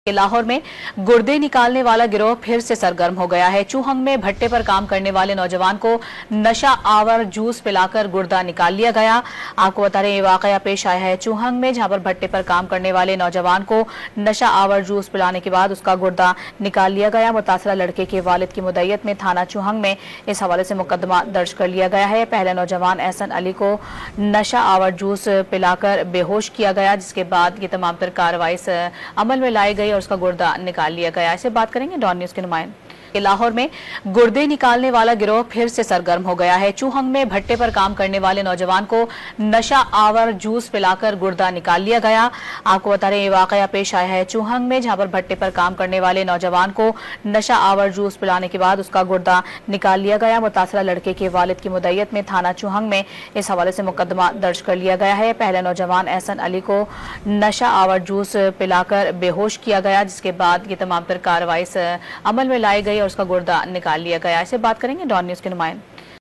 लाहौर में गुर्दे निकालने वाला गिरोह फिर से सरगर्म हो गया है। चूहंग में भट्टे पर काम करने वाले नौजवान को नशा आवर जूस पिलाकर गुर्दा निकाल लिया गया। आपको बता रहे हैं, ये वाकया पेश आया है चूहंग में, जहां पर भट्टे पर काम करने वाले नौजवान को नशा आवर जूस पिलाने के बाद उसका गुर्दा निकाल लिया गया। मुतासरा लड़के के वालिद की मुद्दयत में थाना चूहंग में इस हवाले से मुकदमा दर्ज कर लिया गया है। पहले नौजवान एहसन अली को नशा आवर जूस पिलाकर बेहोश किया गया, जिसके बाद ये तमाम तर कार्रवाई अमल में लाई गई और उसका गुर्दा निकाल लिया गया। ऐसे बात करेंगे डॉन न्यूज़ के नुमाइंदे। लाहौर में गुर्दे निकालने वाला गिरोह फिर से सरगर्म हो गया है। चूहंग में भट्टे पर काम करने वाले नौजवान को नशा आवर जूस पिलाकर गुर्दा निकाल लिया गया। आपको बता रहे हैं, ये वाकया पेश आया है चूहंग में, जहां पर भट्टे पर काम करने वाले नौजवान को नशा आवर जूस पिलाने के बाद उसका गुर्दा निकाल लिया गया। मुतासरा लड़के के वालिद की मुद्दयत में थाना चूहंग में इस हवाले से मुकदमा दर्ज कर लिया गया है। पहले नौजवान एहसन अली को नशा आवर जूस पिलाकर बेहोश किया गया, जिसके बाद ये तमाम तर कार्रवाई अमल में लाई गई और उसका गुर्दा निकाल लिया गया। ऐसे बात करेंगे डॉन न्यूज़ के नुमाइंदे।